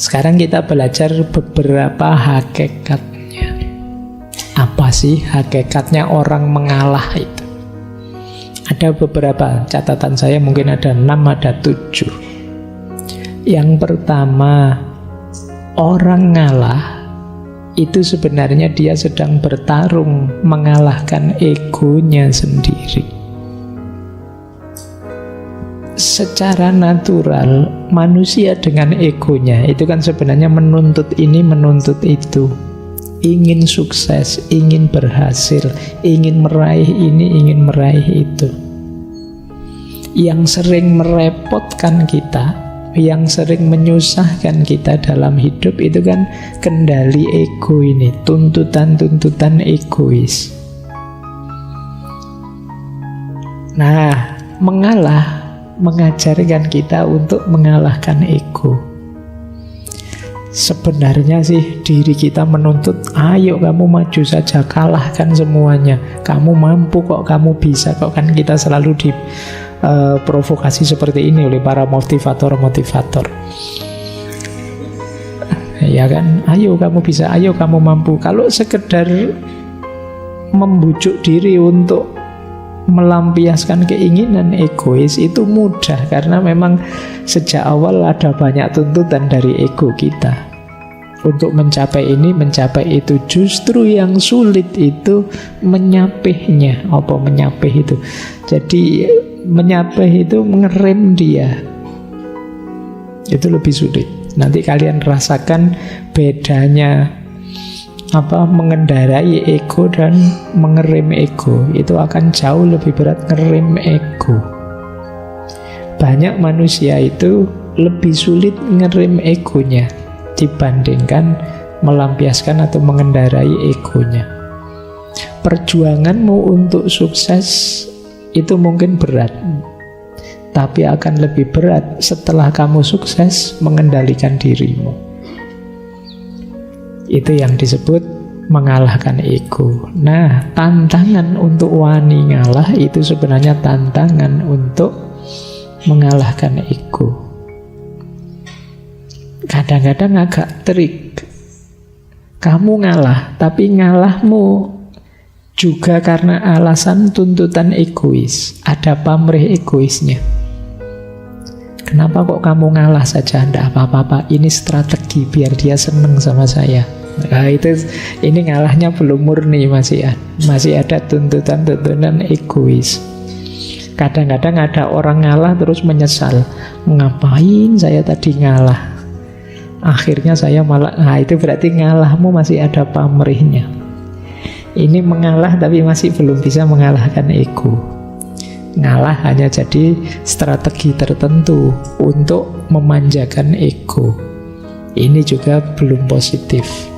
Sekarang kita belajar beberapa hakikatnya. Apa sih hakikatnya orang mengalah itu? Ada beberapa, catatan saya mungkin ada 6, ada 7. Yang pertama, orang ngalah itu sebenarnya dia sedang bertarung mengalahkan egonya sendiri. Secara natural, manusia dengan egonya itu kan sebenarnya menuntut ini, menuntut itu. Ingin sukses, ingin berhasil, ingin meraih ini, ingin meraih itu. Yang sering merepotkan kita, yang sering menyusahkan kita dalam hidup itu kan kendali ego ini, tuntutan-tuntutan egois. Nah, mengalah mengajarkan kita untuk mengalahkan ego. Sebenarnya sih diri kita menuntut, ayo kamu maju saja, kalahkan semuanya. Kamu mampu kok, kamu bisa kok. Kan kita selalu diprovokasi seperti ini oleh para motivator-motivator. Ya kan, ayo kamu bisa, ayo kamu mampu. Kalau sekedar membujuk diri untuk melampiaskan keinginan egois itu mudah, karena memang sejak awal ada banyak tuntutan dari ego kita untuk mencapai ini, mencapai itu. Justru yang sulit itu menyapihnya. Apa menyapih itu? Jadi menyapih itu mengerem dia, itu lebih sulit. Nanti kalian rasakan bedanya mengendarai ego dan mengerem ego. Itu akan jauh lebih berat ngerem ego. Banyak manusia itu lebih sulit ngerem egonya dibandingkan melampiaskan atau mengendarai egonya. Perjuanganmu untuk sukses itu mungkin berat, tapi akan lebih berat setelah kamu sukses mengendalikan dirimu. Itu yang disebut mengalahkan ego. Nah, tantangan untuk wani ngalah itu sebenarnya tantangan untuk mengalahkan ego. Kadang-kadang agak trik. Kamu ngalah, tapi ngalahmu juga karena alasan tuntutan egois. Ada pamrih egoisnya. Kenapa kok kamu ngalah saja? Tidak apa-apa, ini strategi biar dia seneng sama saya. Nah, ini ngalahnya belum murni, masih ada tuntutan-tuntutan egois. Kadang-kadang ada orang ngalah terus menyesal, ngapain saya tadi ngalah, akhirnya saya malah. Nah, itu berarti ngalahmu masih ada pamrihnya. Ini mengalah tapi masih belum bisa mengalahkan ego. Ngalah hanya jadi strategi tertentu untuk memanjakan ego. Ini juga belum positif.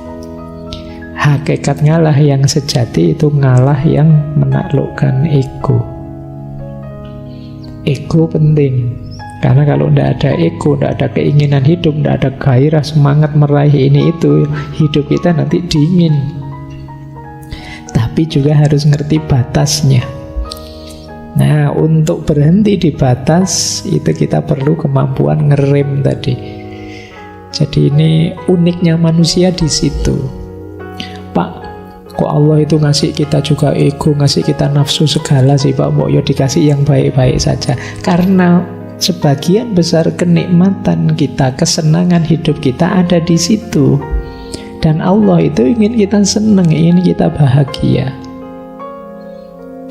Hakikat ngalah yang sejati itu ngalah yang menaklukkan ego. Ego penting, karena kalau tidak ada ego, tidak ada keinginan hidup, tidak ada gairah, semangat meraih ini itu, hidup kita nanti dingin. Tapi juga harus ngerti batasnya. Nah, untuk berhenti di batas itu kita perlu kemampuan ngerem tadi. Jadi ini uniknya manusia di situ. Pak, kok Allah itu ngasih kita juga ego, ngasih kita nafsu segala sih Pak? Mau ya dikasih yang baik-baik saja. Karena sebagian besar kenikmatan kita, kesenangan hidup kita ada di situ. Dan Allah itu ingin kita senang, ingin kita bahagia.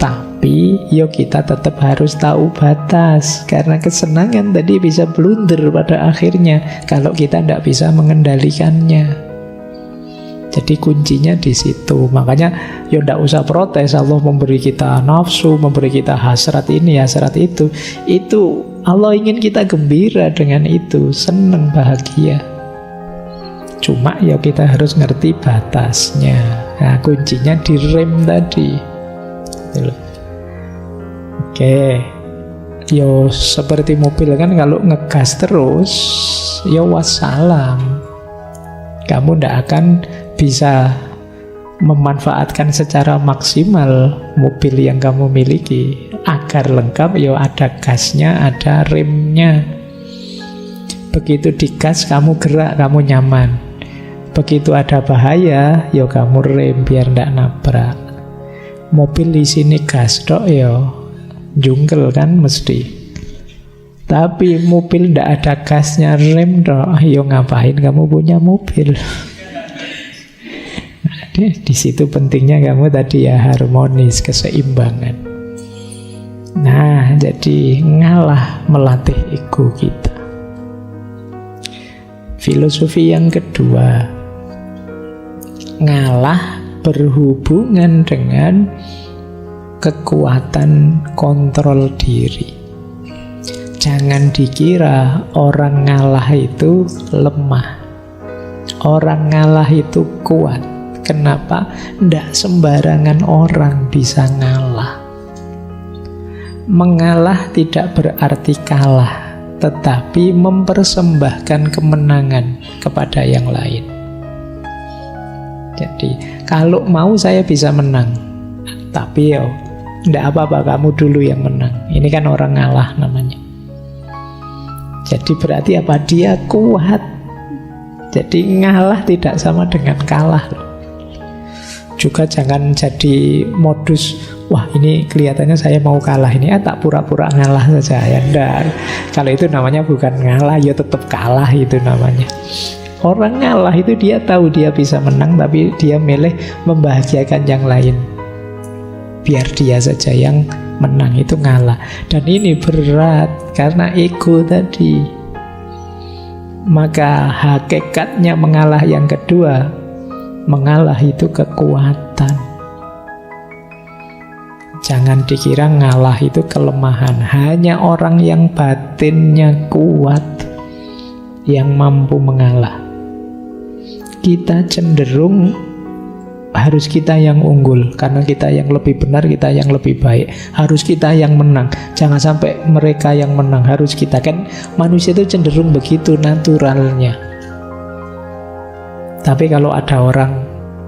Tapi yo kita tetap harus tahu batas, karena kesenangan tadi bisa blunder pada akhirnya kalau kita tidak bisa mengendalikannya. Jadi kuncinya di situ. Makanya yo tidak usah protes, Allah memberi kita nafsu, memberi kita hasrat ini, hasrat itu. Itu Allah ingin kita gembira dengan itu, senang, bahagia. Cuma ya kita harus ngerti batasnya. Nah, kuncinya di rem tadi. Oke. Yo seperti mobil kan, kalau ngegas terus ya wassalam, kamu tidak akan bisa memanfaatkan secara maksimal mobil yang kamu miliki. Agar lengkap ya ada gasnya, ada remnya. Begitu digas kamu gerak, kamu nyaman. Begitu ada bahaya, yo kamu rem biar ndak nabrak. Mobil di sini gas tok yo, jungkel kan mesti. Tapi mobil ndak ada gasnya, rem tok, yo ngapain kamu punya mobil? Nah, di situ pentingnya kamu tadi ya harmonis, keseimbangan. Nah, jadi ngalah melatih ego kita. Filosofi yang kedua, ngalah berhubungan dengan kekuatan kontrol diri. Jangan dikira orang ngalah itu lemah. Orang ngalah itu kuat. Kenapa? Ndak sembarangan orang bisa ngalah. Mengalah tidak berarti kalah, tetapi mempersembahkan kemenangan kepada yang lain. Jadi kalau mau saya bisa menang, tapi ndak apa-apa kamu dulu yang menang. Ini kan orang ngalah namanya. Jadi berarti apa? Dia kuat. Jadi ngalah tidak sama dengan kalah. Juga jangan jadi modus, wah ini kelihatannya saya mau kalah ini, tak pura-pura ngalah saja. Ya ndak. Kalau itu namanya bukan ngalah, ya tetap kalah itu namanya. Orang ngalah itu dia tahu dia bisa menang, tapi dia milih membahagiakan yang lain. Biar dia saja yang menang, itu ngalah. Dan ini berat karena ego tadi. Maka hakikatnya mengalah yang kedua, mengalah itu kekuatan. Jangan dikira ngalah itu kelemahan. Hanya orang yang batinnya kuat yang mampu mengalah. Kita cenderung harus kita yang unggul, karena kita yang lebih benar, kita yang lebih baik. Harus kita yang menang. Jangan sampai mereka yang menang, harus kita. Kan manusia itu cenderung begitu naturalnya. Tapi kalau ada orang,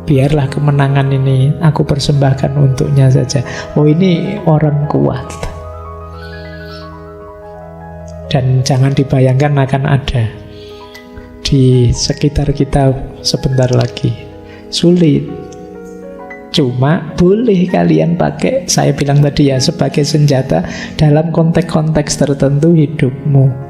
biarlah kemenangan ini aku persembahkan untuknya saja. Oh, ini orang kuat. Dan jangan dibayangkan akan ada di sekitar kita sebentar lagi. Sulit. Cuma boleh kalian pakai, saya bilang tadi ya, sebagai senjata dalam konteks-konteks tertentu hidupmu.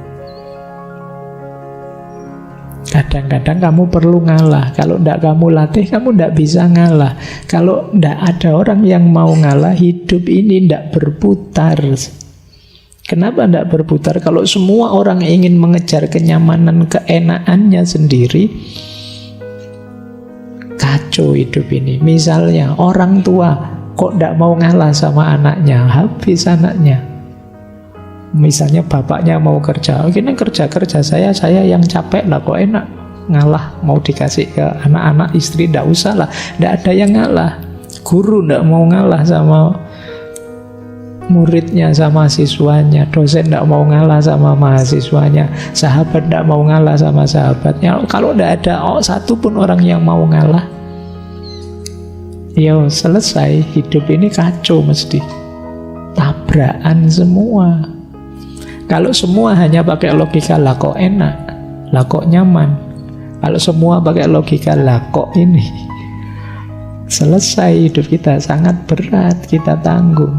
Kadang-kadang kamu perlu ngalah. Kalau tidak kamu latih, kamu tidak bisa ngalah. Kalau tidak ada orang yang mau ngalah, hidup ini tidak berputar. Kenapa tidak berputar? Kalau semua orang ingin mengejar kenyamanan, keenaannya sendiri, kacau hidup ini. Misalnya orang tua kok tidak mau ngalah sama anaknya, habis anaknya. Misalnya bapaknya mau kerja, ini kerja saya yang capek lah, kok enak ngalah, mau dikasih ke anak-anak, istri tidak usah lah, tidak ada yang ngalah. Guru tidak mau ngalah sama muridnya, sama siswanya. Dosen tidak mau ngalah sama mahasiswanya. Sahabat tidak mau ngalah sama sahabatnya. Kalau tidak ada satu pun orang yang mau ngalah, ya selesai. Hidup ini kacau mesti. Tabrakan semua. Kalau semua hanya pakai logika, lah kok enak, lah kok nyaman. Kalau semua pakai logika, lah kok ini, selesai hidup kita. Sangat berat kita tanggung.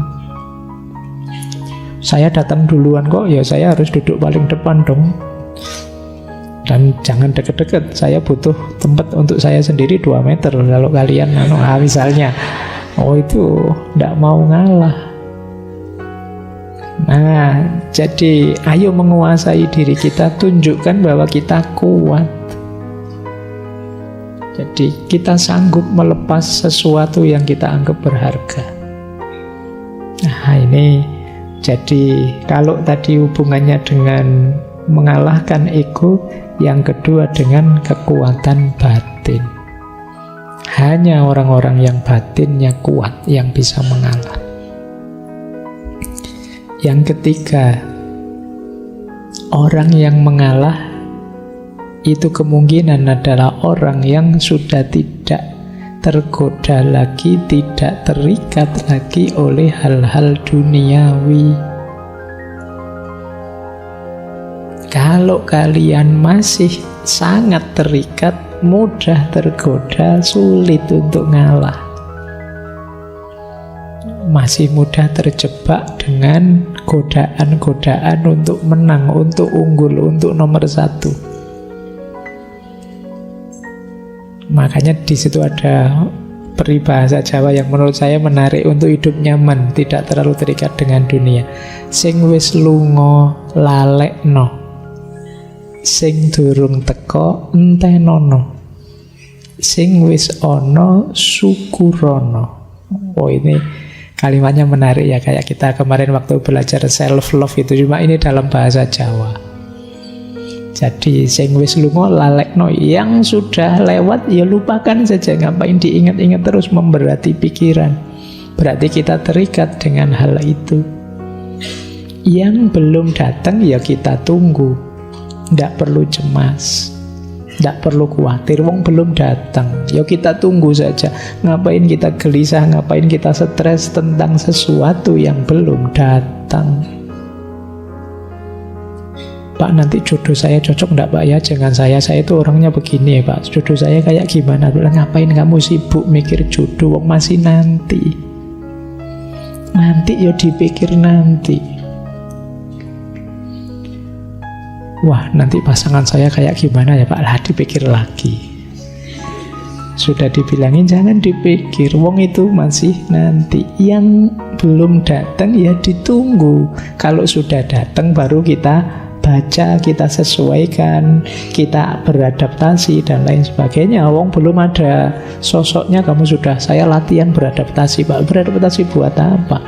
Saya datang duluan kok, ya saya harus duduk paling depan dong. Dan jangan deket-deket, saya butuh tempat untuk saya sendiri 2 meter. Kalau kalian misalnya, itu tidak mau ngalah. Nah, jadi ayo menguasai diri kita, tunjukkan bahwa kita kuat. Jadi kita sanggup melepas sesuatu yang kita anggap berharga. Nah, ini jadi kalau tadi hubungannya dengan mengalahkan ego, yang kedua dengan kekuatan batin. Hanya orang-orang yang batinnya kuat yang bisa mengalah. Yang ketiga, orang yang mengalah itu kemungkinan adalah orang yang sudah tidak tergoda lagi, tidak terikat lagi oleh hal-hal duniawi. Kalau kalian masih sangat terikat, mudah tergoda, sulit untuk ngalah. Masih mudah terjebak dengan godaan-godaan untuk menang, untuk unggul, untuk nomor satu. Makanya di situ ada peribahasa Jawa yang menurut saya menarik untuk hidup nyaman, tidak terlalu terikat dengan dunia. Sing wis lunga lalekno, sing durung teko entenono, sing wis ana syukurono. Oh, ini kalimatnya menarik ya, kayak kita kemarin waktu belajar self love itu, cuma ini dalam bahasa Jawa. Jadi sing wis lunga lalekno, yang sudah lewat ya lupakan saja, ngapain diingat-ingat terus memberati pikiran. Berarti kita terikat dengan hal itu. Yang belum datang ya kita tunggu. Tidak perlu cemas, tidak perlu khawatir, wong belum datang, ya kita tunggu saja. Ngapain kita gelisah, ngapain kita stres tentang sesuatu yang belum datang. Pak, nanti jodoh saya cocok enggak Pak ya? Jangan saya itu orangnya begini ya Pak, jodoh saya kayak gimana? Ngapain kamu sibuk mikir jodoh, wong masih nanti. Nanti ya dipikir nanti. Wah, nanti pasangan saya kayak gimana ya Pak? Lah, dipikir lagi. Sudah dibilangin jangan dipikir, wong itu masih nanti. Yang belum datang ya ditunggu. Kalau sudah datang baru kita baca, kita sesuaikan, kita beradaptasi dan lain sebagainya. Wong belum ada sosoknya, kamu sudah saya latihan beradaptasi Pak. Beradaptasi buat apa?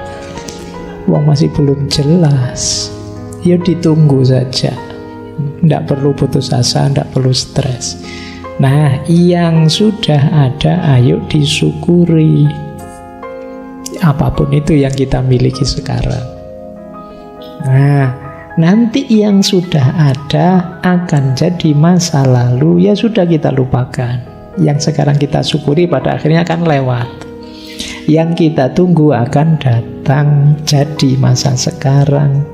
Wong masih belum jelas. Ya ditunggu saja. Tidak perlu putus asa, tidak perlu stres. Nah, yang sudah ada ayo disyukuri. Apapun itu yang kita miliki sekarang. Nah, nanti yang sudah ada akan jadi masa lalu, ya sudah kita lupakan. Yang sekarang kita syukuri pada akhirnya akan lewat. Yang kita tunggu akan datang jadi masa sekarang.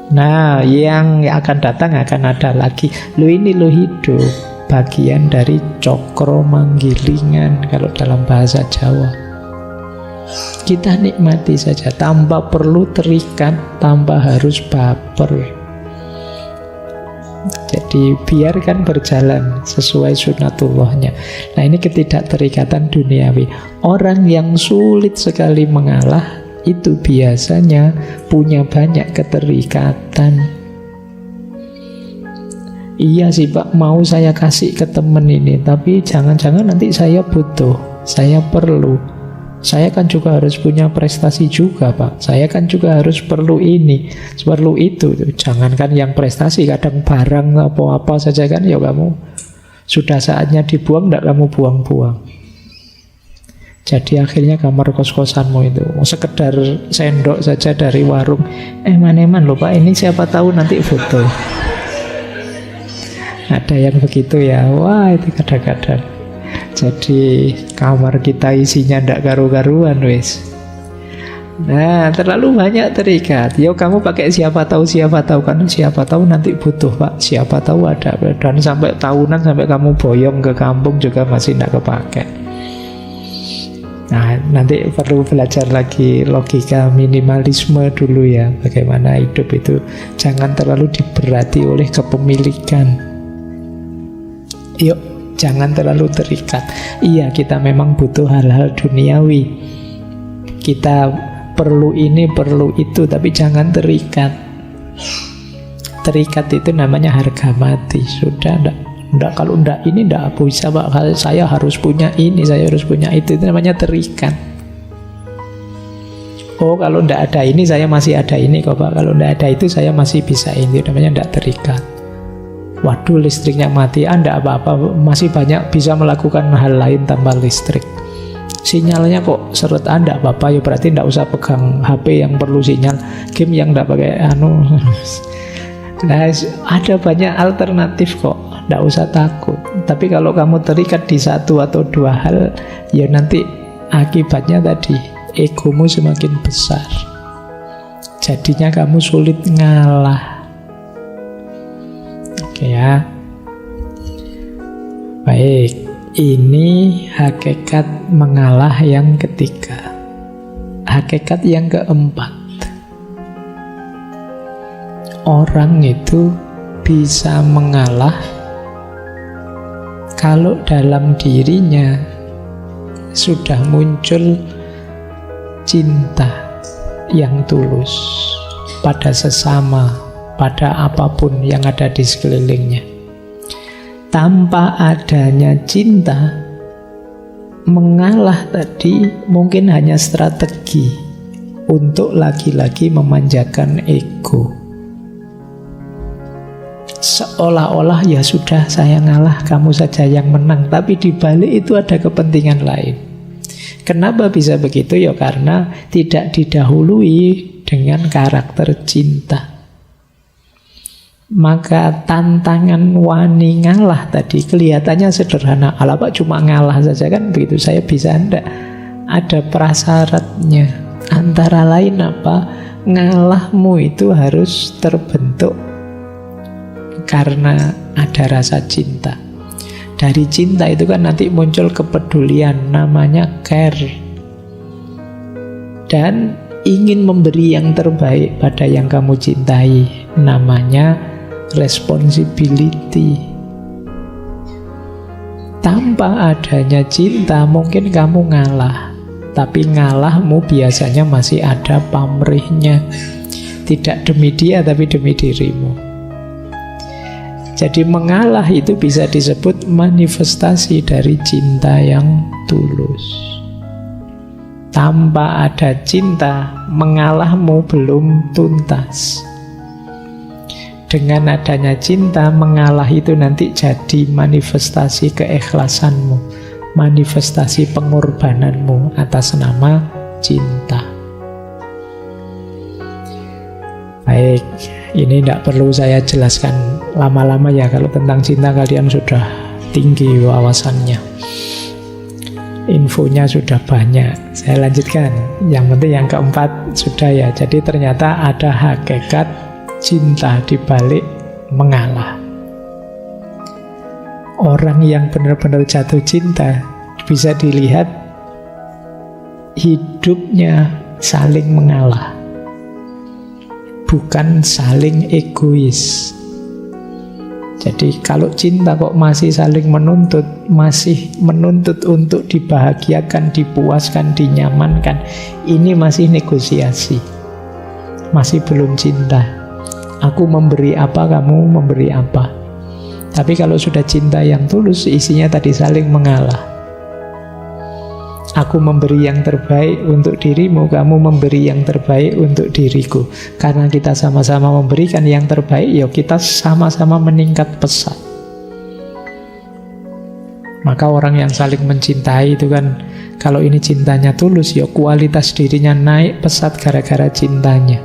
Nah, yang akan datang akan ada lagi. Ini hidup, bagian dari cokro manggilingan kalau dalam bahasa Jawa. Kita nikmati saja, tanpa perlu terikat, tanpa harus baper. Jadi biarkan berjalan sesuai sunatullahnya. Nah, ini ketidakterikatan duniawi. Orang yang sulit sekali mengalah itu biasanya punya banyak keterikatan. Iya sih Pak, mau saya kasih ke temen ini, tapi jangan-jangan nanti saya butuh, saya perlu. Saya kan juga harus punya prestasi juga Pak. Saya kan juga harus perlu ini, perlu itu. Jangankan yang prestasi, kadang barang apa-apa saja kan, ya kamu sudah saatnya dibuang, tidak kamu buang-buang. Jadi akhirnya kamar kos-kosanmu itu sekedar sendok saja dari warung. Eman-eman loh Pak, ini siapa tahu nanti foto. Ada yang begitu ya. Wah, itu kadang-kadang. Jadi kamar kita isinya ndak karu-karuan wis. Nah, terlalu banyak terikat. Yo kamu pakai siapa tahu kan, siapa tahu nanti butuh Pak, siapa tahu ada. Dan sampai tahunan, sampai kamu boyong ke kampung juga masih ndak kepake. Nah, nanti perlu belajar lagi logika minimalisme dulu ya. Bagaimana hidup itu jangan terlalu diberati oleh kepemilikan. Yuk, jangan terlalu terikat. Iya, kita memang butuh hal-hal duniawi. Kita perlu ini, perlu itu, tapi jangan terikat. Terikat itu namanya harga mati. Sudah, enggak, kalau enggak ini enggak bisa Pak, saya harus punya ini, saya harus punya itu namanya terikat. Oh, kalau enggak ada ini saya masih ada ini kok Pak, kalau enggak ada itu saya masih bisa ini, namanya enggak terikat. Waduh, listriknya mati, enggak apa-apa, masih banyak bisa melakukan hal lain tanpa listrik. Sinyalnya kok seret, enggak apa-apa, ya berarti enggak usah pegang HP yang perlu sinyal, game yang enggak pakai Nah, ada banyak alternatif kok. Tidak usah takut. Tapi kalau kamu terikat di satu atau dua hal, ya nanti akibatnya tadi egomu semakin besar. Jadinya kamu sulit ngalah. Ya. Baik, ini hakikat mengalah yang ketiga. Hakikat yang keempat, orang itu bisa mengalah kalau dalam dirinya sudah muncul cinta yang tulus pada sesama, pada apapun yang ada di sekelilingnya. Tanpa adanya cinta, mengalah tadi mungkin hanya strategi untuk lagi-lagi memanjakan ego. Seolah-olah ya sudah, saya ngalah, kamu saja yang menang. Tapi di balik itu ada kepentingan lain. Kenapa bisa begitu? Ya karena tidak didahului dengan karakter cinta. Maka tantangan wani ngalah tadi kelihatannya sederhana. Alah Pak, cuma ngalah saja kan begitu, saya bisa. Enggak, ada prasyaratnya. Antara lain apa? Ngalahmu itu harus terbentuk karena ada rasa cinta. Dari cinta itu kan nanti muncul kepedulian, namanya care. Dan ingin memberi yang terbaik pada yang kamu cintai, namanya responsibility. Tanpa adanya cinta mungkin kamu ngalah, tapi ngalahmu biasanya masih ada pamrihnya. Tidak demi dia tapi demi dirimu. Jadi mengalah itu bisa disebut manifestasi dari cinta yang tulus. Tanpa ada cinta, mengalahmu belum tuntas. Dengan adanya cinta, mengalah itu nanti jadi manifestasi keikhlasanmu, manifestasi pengorbananmu atas nama cinta. Baik, ini tidak perlu saya jelaskan lama-lama ya. Kalau tentang cinta kalian sudah tinggi wawasannya, infonya sudah banyak. Saya lanjutkan. Yang penting yang keempat sudah ya. Jadi ternyata ada hakikat cinta di balik mengalah. Orang yang benar-benar jatuh cinta bisa dilihat hidupnya saling mengalah, bukan saling egois. Jadi kalau cinta kok masih saling menuntut, masih menuntut untuk dibahagiakan, dipuaskan, dinyamankan, ini masih negosiasi, masih belum cinta. Aku memberi apa, kamu memberi apa. Tapi kalau sudah cinta yang tulus, isinya tadi saling mengalah. Aku memberi yang terbaik untuk dirimu, kamu memberi yang terbaik untuk diriku. Karena kita sama-sama memberikan yang terbaik, ya kita sama-sama meningkat pesat. Maka orang yang saling mencintai itu kan, kalau ini cintanya tulus, ya kualitas dirinya naik pesat gara-gara cintanya.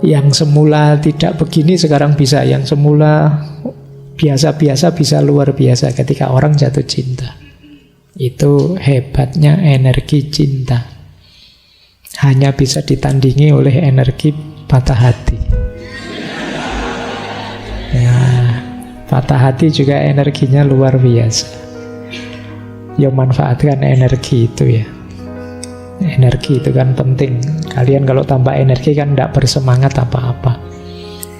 Yang semula tidak begini sekarang bisa, yang semula biasa-biasa bisa luar biasa ketika orang jatuh cinta. Itu hebatnya energi cinta. Hanya bisa ditandingi oleh energi patah hati. Ya, patah hati juga energinya luar biasa. Ya manfaatkan energi itu ya. Energi itu kan penting. Kalian kalau tambah energi kan tidak bersemangat apa-apa.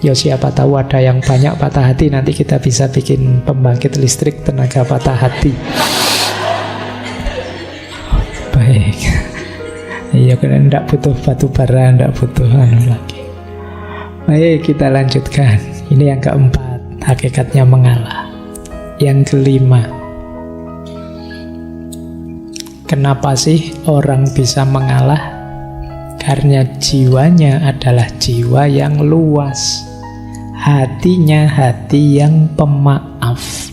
Ya siapa tahu ada yang banyak patah hati, nanti kita bisa bikin pembangkit listrik tenaga patah hati. Baik. Iya kan tidak butuh batu bara, tidak butuh lagi. Baik, kita lanjutkan. Ini yang keempat, hakikatnya mengalah. Yang kelima, kenapa sih orang bisa mengalah? Karena jiwanya adalah jiwa yang luas. Hatinya hati yang pemaaf.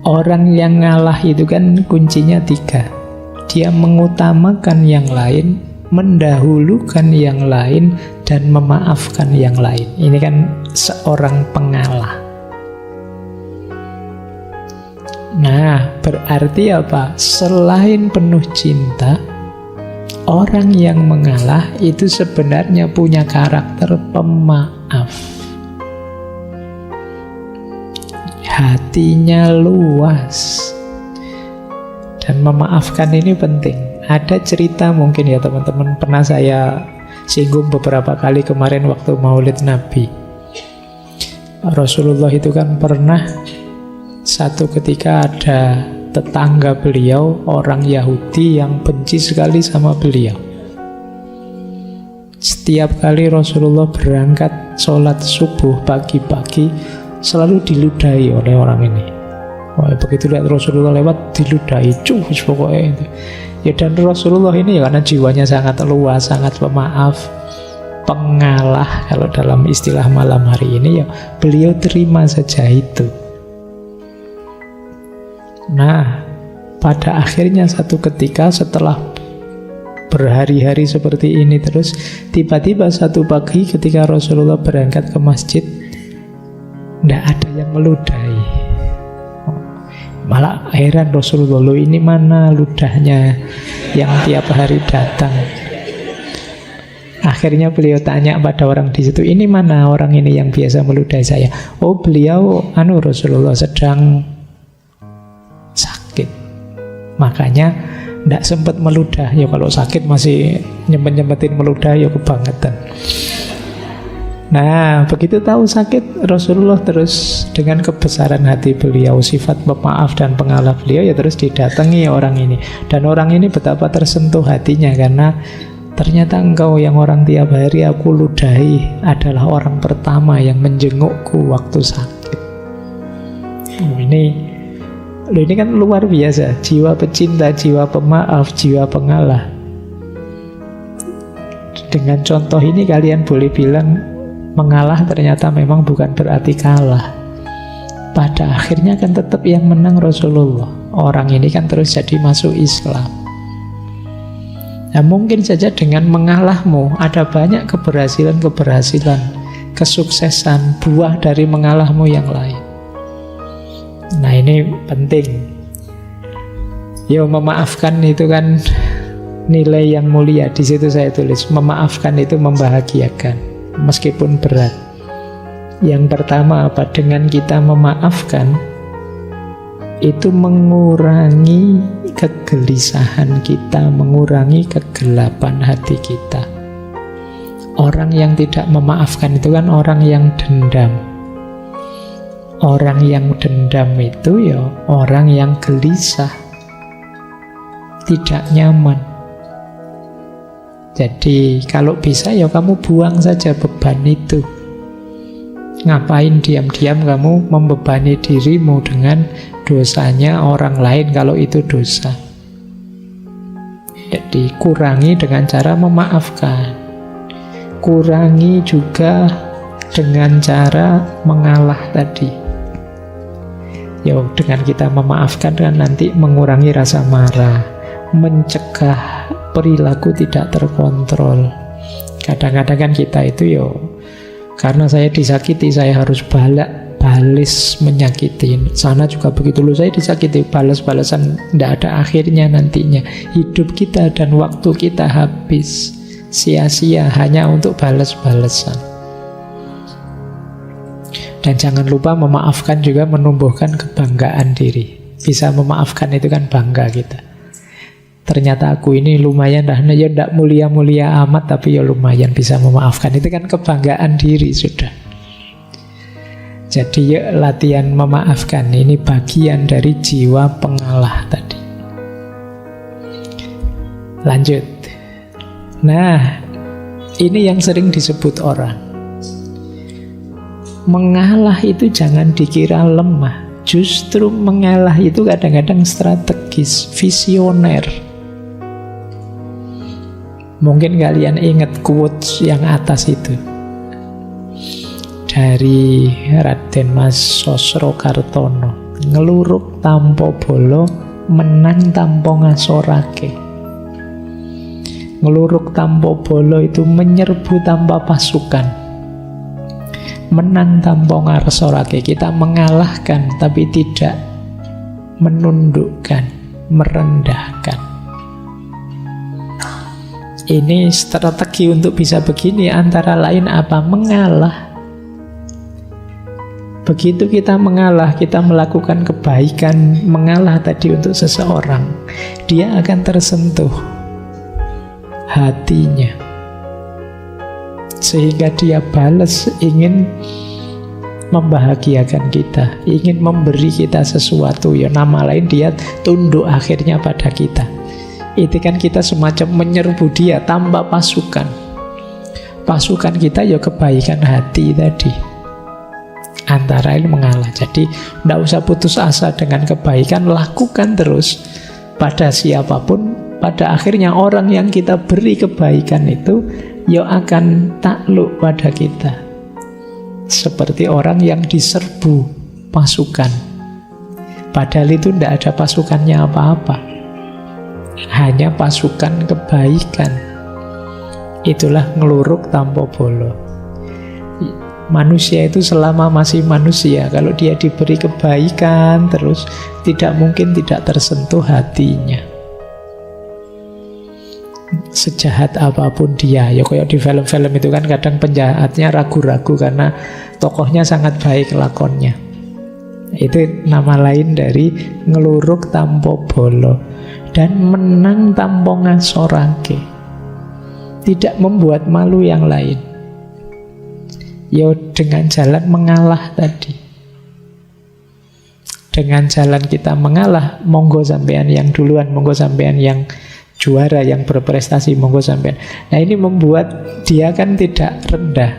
Orang yang ngalah itu kan kuncinya 3. Dia mengutamakan yang lain, mendahulukan yang lain, dan memaafkan yang lain. Ini kan seorang pengalah. Nah, berarti apa? Selain penuh cinta, Orang yang mengalah itu sebenarnya punya karakter pemaaf. Hatinya luas. Dan memaafkan ini penting. Ada cerita mungkin ya teman-teman, pernah saya singgung beberapa kali kemarin waktu Maulid Nabi. Rasulullah itu kan pernah satu ketika ada tetangga beliau, orang Yahudi yang benci sekali sama beliau. Setiap kali Rasulullah berangkat sholat subuh pagi-pagi, selalu diludahi oleh orang ini. Wah, begitu lihat Rasulullah lewat, diludahi, cus pokoknya itu. Ya, dan Rasulullah ini ya, karena jiwanya sangat luas, sangat pemaaf, pengalah, kalau dalam istilah malam hari ini, ya beliau terima saja itu. Nah, pada akhirnya satu ketika setelah berhari-hari seperti ini terus, tiba-tiba satu pagi ketika Rasulullah berangkat ke masjid, tidak ada yang meludahi. Malah heran Rasulullah, loh ini mana ludahnya yang tiap hari datang. Akhirnya beliau tanya pada orang di situ, ini mana orang ini yang biasa meludahi saya? Oh, beliau Rasulullah sedang sakit, makanya tidak sempat meludah. Ya kalau sakit masih nyempet-nyempetin meludah, ya kebangetan. Nah, begitu tahu sakit, Rasulullah terus dengan kebesaran hati beliau, sifat pemaaf dan pengalah beliau, ya terus didatangi orang ini. Dan orang ini betapa tersentuh hatinya, karena ternyata engkau yang orang tiap hari aku ludahi adalah orang pertama yang menjengukku waktu sakit. Ini kan luar biasa, jiwa pecinta, jiwa pemaaf, jiwa pengalah. Dengan contoh ini kalian boleh bilang mengalah ternyata memang bukan berarti kalah. Pada akhirnya kan tetap yang menang Rasulullah. Orang ini kan terus jadi masuk Islam. Nah, mungkin saja dengan mengalahmu ada banyak keberhasilan-keberhasilan, kesuksesan, buah dari mengalahmu yang lain. Nah, ini penting. Ya, memaafkan itu kan nilai yang mulia. Di situ saya tulis, memaafkan itu membahagiakan meskipun berat. Yang pertama apa? Dengan kita memaafkan itu mengurangi kegelisahan kita, mengurangi kegelapan hati kita. Orang yang tidak memaafkan itu kan orang yang dendam. Orang yang dendam itu ya orang yang gelisah, tidak nyaman. Jadi kalau bisa ya kamu buang saja beban itu. Ngapain diam-diam kamu membebani dirimu dengan dosanya orang lain kalau itu dosa. Jadi kurangi dengan cara memaafkan. Kurangi juga dengan cara mengalah tadi. Ya, dengan kita memaafkan kan nanti mengurangi rasa marah, mencegah perilaku tidak terkontrol. Kadang-kadang kan kita itu karena saya disakiti, saya harus balas menyakiti. Sana juga begitu, loh saya disakiti, balas-balasan tidak ada akhirnya nantinya. Hidup kita dan waktu kita habis sia-sia hanya untuk balas-balasan. Dan jangan lupa memaafkan juga menumbuhkan kebanggaan diri. Bisa memaafkan itu kan bangga kita. Ternyata aku ini lumayan dah, ya tidak mulia-mulia amat, tapi ya lumayan bisa memaafkan. Itu kan kebanggaan diri sudah. Jadi ya latihan memaafkan, ini bagian dari jiwa pengalah tadi. Lanjut. Nah, ini yang sering disebut orang. Mengalah itu jangan dikira lemah. Justru mengalah itu kadang-kadang strategis, visioner. Mungkin kalian ingat quotes yang atas itu dari Raden Mas Sosrokartono, ngeluruk tampo bolo, menang tampo ngasorake. Ngeluruk tampo bolo itu menyerbu tanpa pasukan, menang tanpa ngasorake. Kita mengalahkan tapi tidak menundukkan, merendahkan. Ini strategi untuk bisa begini antara lain apa? Mengalah. Begitu kita mengalah, kita melakukan kebaikan, mengalah tadi untuk seseorang, dia akan tersentuh hatinya, sehingga dia balas, ingin membahagiakan kita, ingin memberi kita sesuatu. Ya nama lain dia tunduk akhirnya pada kita. Itu kan kita semacam menyerbu dia tanpa pasukan. Pasukan kita ya kebaikan hati tadi. Antara lain mengalah. Jadi tidak usah putus asa dengan kebaikan, lakukan terus pada siapapun. Pada akhirnya orang yang kita beri kebaikan itu ya akan takluk pada kita, seperti orang yang diserbu pasukan, padahal itu tidak ada pasukannya apa-apa, hanya pasukan kebaikan. Itulah ngeluruk tanpa bolo. Manusia itu selama masih manusia, kalau dia diberi kebaikan terus, tidak mungkin tidak tersentuh hatinya. Sejahat apapun dia, ya kayak di film-film itu kan kadang penjahatnya ragu-ragu karena tokohnya sangat baik lakonnya. Itu nama lain dari ngeluruk tanpa bolo. Dan menang tanpa ngasorake, tidak membuat malu yang lain. Ya dengan jalan mengalah tadi. Dengan jalan kita mengalah, monggo sampean yang duluan, monggo sampean yang juara, yang berprestasi, monggo sampean. Nah ini membuat dia kan tidak rendah,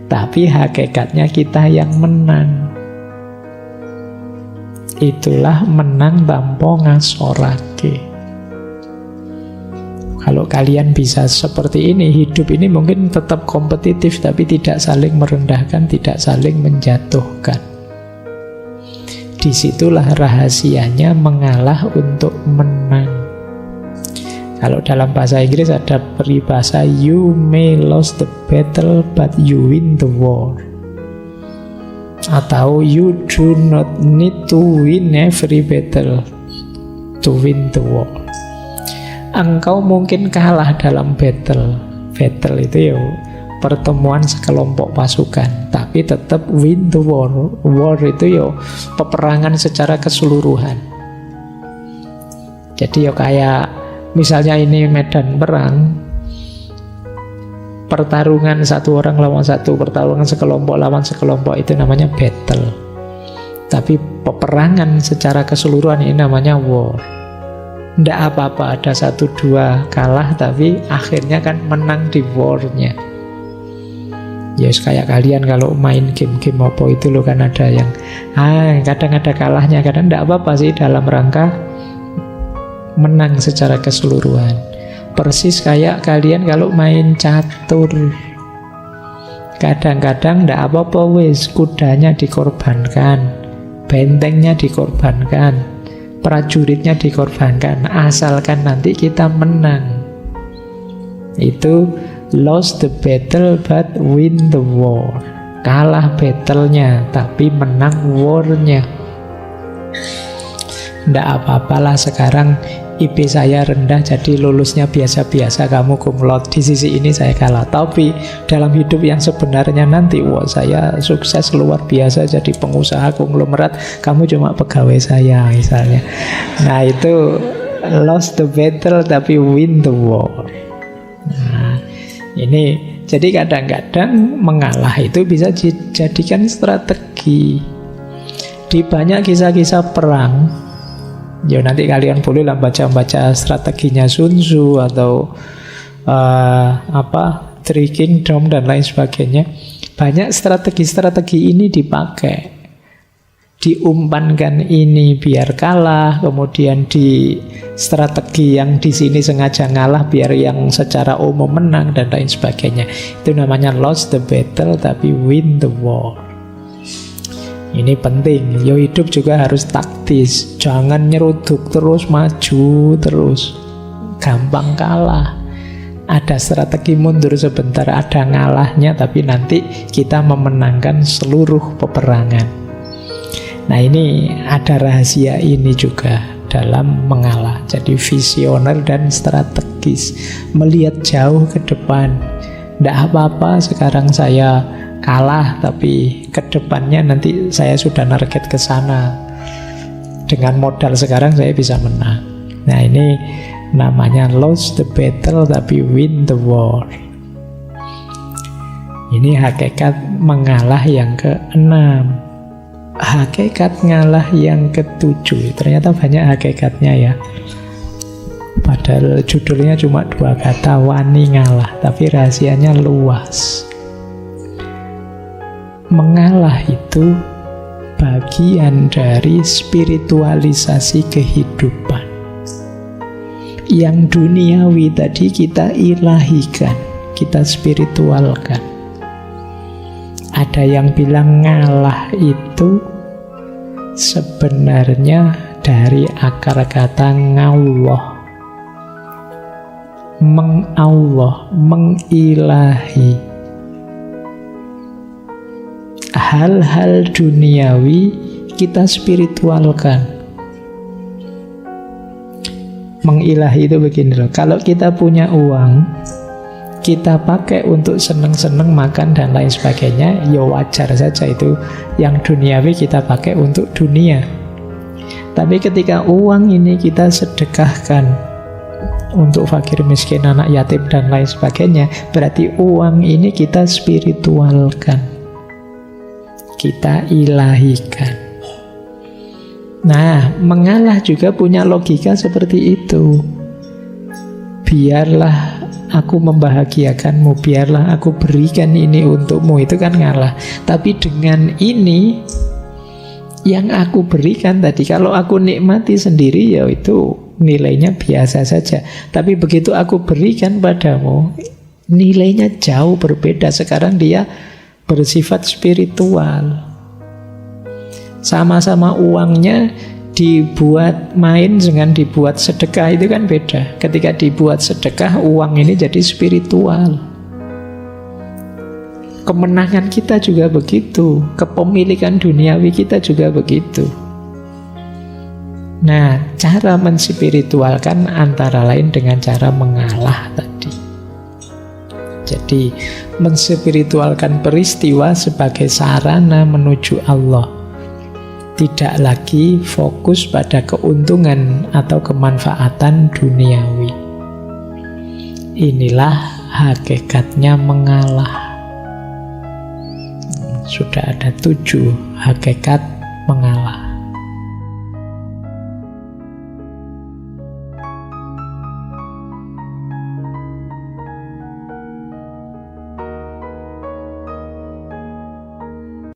tapi hakikatnya kita yang menang. Itulah menang tanpa ngasorake. Kalau kalian bisa seperti ini, hidup ini mungkin tetap kompetitif, tapi tidak saling merendahkan, tidak saling menjatuhkan. Disitulah rahasianya mengalah untuk menang. Kalau dalam bahasa Inggris ada peribahasa, you may lose the battle but you win the war. Atau you do not need to win every battle to win the war. Engkau mungkin kalah dalam battle. Battle itu ya pertemuan sekelompok pasukan, tapi tetap win the war. War itu ya peperangan secara keseluruhan. Jadi ya kayak misalnya ini medan perang, pertarungan satu orang lawan satu, pertarungan sekelompok lawan sekelompok, itu namanya battle. Tapi peperangan secara keseluruhan ini namanya war. Tidak apa-apa ada 1-2 kalah, tapi akhirnya kan menang di war-nya. Ya kayak kalian kalau main game-game apa itu loh, kan ada yang kadang ada kalahnya, kadang tidak apa-apa sih, dalam rangka menang secara keseluruhan. Persis kayak kalian kalau main catur, kadang-kadang tidak apa-apa wis, kudanya dikorbankan, bentengnya dikorbankan, prajuritnya dikorbankan, asalkan nanti kita menang. Itu lost the battle but win the war. Kalah battle-nya tapi menang war-nya. Nggak apa-apalah sekarang IP saya rendah jadi lulusnya biasa-biasa, kamu cum laude, di sisi ini saya kalah. Tapi dalam hidup yang sebenarnya nanti, wah saya sukses luar biasa jadi pengusaha konglomerat, kamu cuma pegawai saya misalnya. Nah itu lost the battle tapi win the war. Nah ini jadi kadang-kadang mengalah itu bisa dijadikan strategi. Di banyak kisah-kisah perang, ya nanti kalian bolehlah baca-baca strateginya Sun Tzu atau Three Kingdom dan lain sebagainya. Banyak strategi-strategi ini dipakai. Diumpankan ini biar kalah, kemudian di strategi yang di sini sengaja ngalah biar yang secara umum menang dan lain sebagainya. Itu namanya lost the battle tapi win the war. Ini penting, yo hidup juga harus taktis. Jangan nyeruduk terus, maju terus, gampang kalah. Ada strategi mundur sebentar, ada ngalahnya, tapi nanti kita memenangkan seluruh peperangan. Nah ini ada rahasia ini juga. dalam mengalah. Jadi visioner dan strategis, melihat jauh ke depan. Tidak apa-apa sekarang saya kalah, tapi ke depannya nanti saya sudah target ke sana. Dengan modal sekarang saya bisa menang. Nah, ini namanya lose the battle tapi win the war. Ini hakikat mengalah yang ke-6. Hakikat ngalah yang ke-7. Ternyata banyak hakikatnya ya. Padahal judulnya cuma 2 kata, wani ngalah, tapi rahasianya luas. Mengalah itu bagian dari spiritualisasi kehidupan. Yang duniawi tadi kita ilahikan, kita spiritualkan. Ada yang bilang ngalah itu sebenarnya dari akar kata ngawlah, mengallah, mengilahi. Hal-hal duniawi kita spiritualkan. Mengilahi itu begini loh, kalau kita punya uang, kita pakai untuk seneng-seneng makan dan lain sebagainya, ya wajar saja itu. Yang duniawi kita pakai untuk dunia. Tapi ketika uang ini kita sedekahkan untuk fakir miskin, anak yatim dan lain sebagainya, berarti uang ini kita spiritualkan, kita ilahikan. Nah, mengalah juga punya logika seperti itu. Biarlah aku membahagiakanmu, biarlah aku berikan ini untukmu, itu kan ngalah. Tapi dengan ini yang aku berikan tadi, kalau aku nikmati sendiri ya itu nilainya biasa saja. Tapi begitu aku berikan padamu, nilainya jauh berbeda. Sekarang dia bersifat spiritual. Sama-sama uangnya dibuat main dengan dibuat sedekah itu kan beda. Ketika dibuat sedekah, uang ini jadi spiritual. Kemenangan kita juga begitu, kepemilikan duniawi kita juga begitu. Nah, cara menspiritualkan antara lain dengan cara mengalah tadi. Jadi, menspiritualkan peristiwa sebagai sarana menuju Allah. Tidak lagi fokus pada keuntungan atau kemanfaatan duniawi. Inilah hakikatnya mengalah. Sudah ada 7 hakikat mengalah.